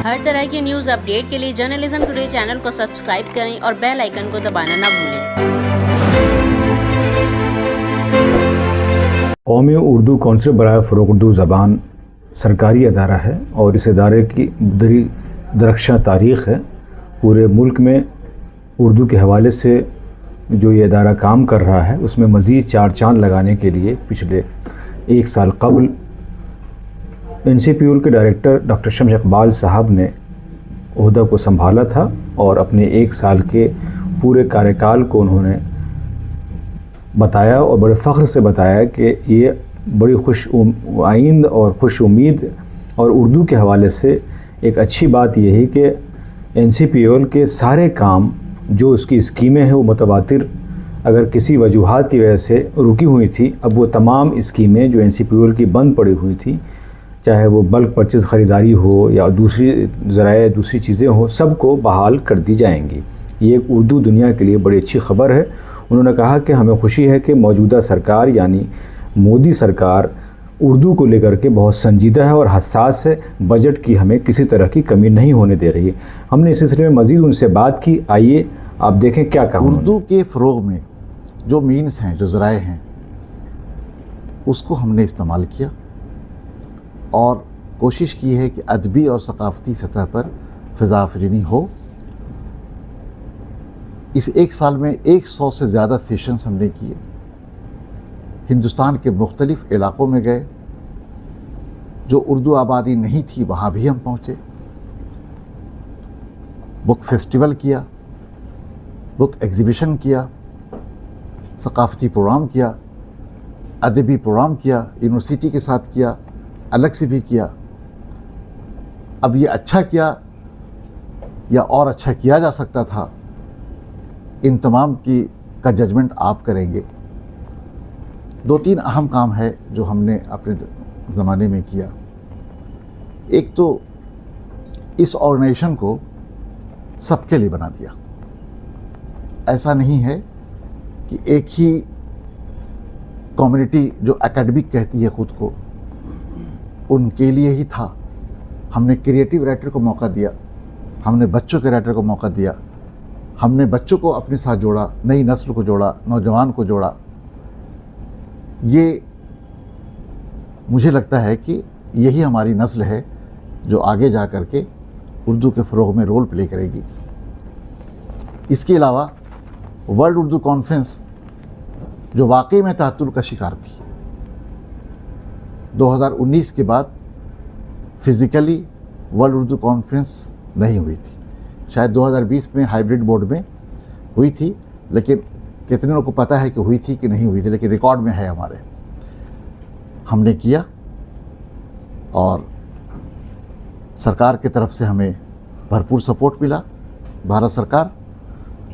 ہر طرح کی news update کے لیے جرنلزم ٹوڈے چینل کو سبسکرائب کریں اور بیل آئیکن کو دبانا نہ بھولیں۔ قومی اردو کونسل برائے فروغ اردو زبان سرکاری ادارہ ہے اور اس ادارے کی درخشاں تاریخ ہے۔ پورے ملک میں اردو کے حوالے سے جو یہ ادارہ کام کر رہا ہے اس میں مزید 4 چاند لگانے کے لیے پچھلے 1 سال قبل NCPUL کے ڈائریکٹر ڈاکٹر شمس اقبال صاحب نے عہدہ کو سنبھالا تھا اور اپنے 1 سال کے پورے کارکال کو انہوں نے بتایا اور بڑے فخر سے بتایا کہ یہ بڑی خوش آئند اور خوش امید اور اردو کے حوالے سے ایک اچھی بات یہ ہے کہ NCPUL کے سارے کام جو اس کی اسکیمیں ہیں وہ متواتر اگر کسی وجوہات کی وجہ سے رکی ہوئی تھی، اب وہ تمام اسکیمیں جو NCPUL کی بند پڑی ہوئی تھی، چاہے وہ بلک پرچیز خریداری ہو یا دوسری ذرائع دوسری چیزیں ہوں، سب کو بحال کر دی جائیں گی۔ یہ ایک اردو دنیا کے لیے بڑی اچھی خبر ہے۔ انہوں نے کہا کہ ہمیں خوشی ہے کہ موجودہ سرکار یعنی مودی سرکار اردو کو لے کر کے بہت سنجیدہ ہے اور حساس ہے، بجٹ کی ہمیں کسی طرح کی کمی نہیں ہونے دے رہی ہے۔ ہم نے اس سلسلے میں مزید ان سے بات کی، آئیے آپ دیکھیں کیا کہا۔ اردو کے فروغ میں جو مینز ہیں، جو ذرائع ہیں، اس کو ہم نے استعمال کیا اور کوشش کی ہے کہ ادبی اور ثقافتی سطح پر فضا آفرینی ہو۔ اس 1 سال میں 100 سے زیادہ سیشنز ہم نے کیے، ہندوستان کے مختلف علاقوں میں گئے، جو اردو آبادی نہیں تھی وہاں بھی ہم پہنچے، بک فیسٹیول کیا، بک ایگزیبیشن کیا، ثقافتی پروگرام کیا، ادبی پروگرام کیا، یونیورسٹی کے ساتھ کیا، الگ سے بھی کیا۔ اب یہ اچھا کیا یا اور اچھا کیا جا سکتا تھا، ان تمام کا ججمنٹ آپ کریں گے۔ 2-3 اہم کام ہے جو ہم نے اپنے زمانے میں کیا۔ ایک تو اس آرگنائزیشن کو سب کے لیے بنا دیا۔ ایسا نہیں ہے کہ ایک ہی کمیونٹی جو اکیڈمک کہتی ہے خود کو ان کے لیے ہی تھا۔ ہم نے کریٹیو رائٹر کو موقع دیا، ہم نے بچوں کے رائٹر کو موقع دیا، ہم نے بچوں کو اپنے ساتھ جوڑا، نئی نسل کو جوڑا، نوجوان کو جوڑا۔ یہ مجھے لگتا ہے کہ یہی ہماری نسل ہے جو آگے جا کر کے اردو کے فروغ میں رول پلے کرے گی۔ اس کے علاوہ ورلڈ اردو کانفرنس جو واقعی میں تعطل کا شکار تھی، 2019 کے بعد فزیکلی ورلڈ اردو کانفرنس نہیں ہوئی تھی۔ شاید 2020 میں ہائیبریڈ موڈ میں ہوئی تھی، لیکن کتنے لوگوں کو پتہ ہے کہ ہوئی تھی کہ نہیں ہوئی تھی، لیکن ریکارڈ میں ہے ہمارے۔ ہم نے کیا اور سرکار کی طرف سے ہمیں بھرپور سپورٹ ملا۔ بھارت سرکار،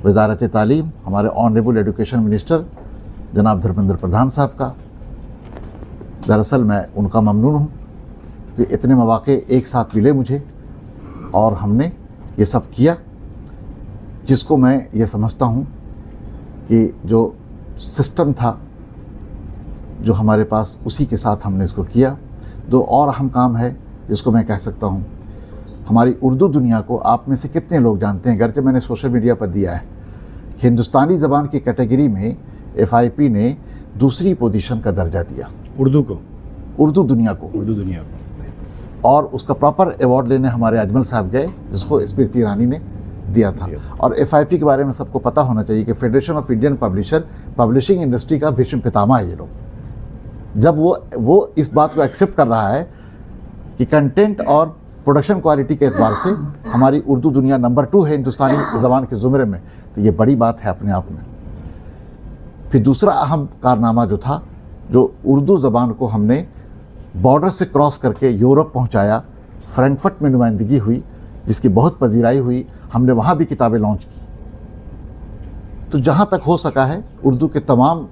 وزارت تعلیم، ہمارے آنریبل ایجوکیشن منسٹر جناب دھرمیندر پردھان صاحب کا، دراصل میں ان کا ممنون ہوں کہ اتنے مواقع ایک ساتھ ملے مجھے اور ہم نے یہ سب کیا، جس کو میں یہ سمجھتا ہوں کہ جو سسٹم تھا جو ہمارے پاس اسی کے ساتھ ہم نے اس کو کیا۔ 2 اور اہم کام ہے جس کو میں کہہ سکتا ہوں، ہماری اردو دنیا کو آپ میں سے کتنے لوگ جانتے ہیں، گرچہ میں نے سوشل میڈیا پر دیا ہے، ہندوستانی زبان کی کیٹیگری میں FIP نے 2ری پوزیشن کا درجہ دیا اردو دنیا کو، اور اس کا پراپر ایوارڈ لینے ہمارے اجمل صاحب گئے، جس کو اسمرتی ایرانی نے دیا تھا۔ اور FIP کے بارے میں سب کو پتہ ہونا چاہیے کہ federation of Indian publishing industry کا بھیشم پتامہ ہے یہ لوگ۔ جب وہ اس بات کو ایکسیپٹ کر رہا ہے کہ کنٹینٹ اور پروڈکشن کوالٹی کے اعتبار سے ہماری اردو دنیا نمبر 2 ہے ہندوستانی زبان کے زمرے میں، تو یہ بڑی بات ہے اپنے آپ میں۔ پھر دوسرا اہم کارنامہ جو تھا، جو اردو زبان کو ہم نے بارڈر سے کراس کر کے یورپ پہنچایا، فرینکفرٹ میں نمائندگی ہوئی جس کی بہت پذیرائی ہوئی، ہم نے وہاں بھی کتابیں لانچ کی۔ تو جہاں تک ہو سکا ہے اردو کے تمام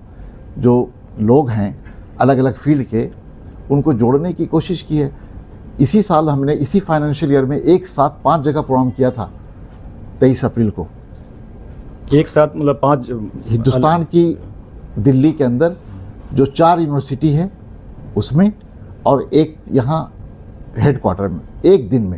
جو لوگ ہیں الگ الگ فیلڈ کے، ان کو جوڑنے کی کوشش کی ہے۔ اسی سال ہم نے اسی فائنینشیل ایئر میں ایک ساتھ 5 جگہ پروگرام کیا تھا، 23 اپریل کو ایک ساتھ، مطلب 5 ہندوستان کی دلی کے اندر جو 4 یونیورسٹی ہے اس میں، اور ایک یہاں ہیڈ کوارٹر میں، ایک دن میں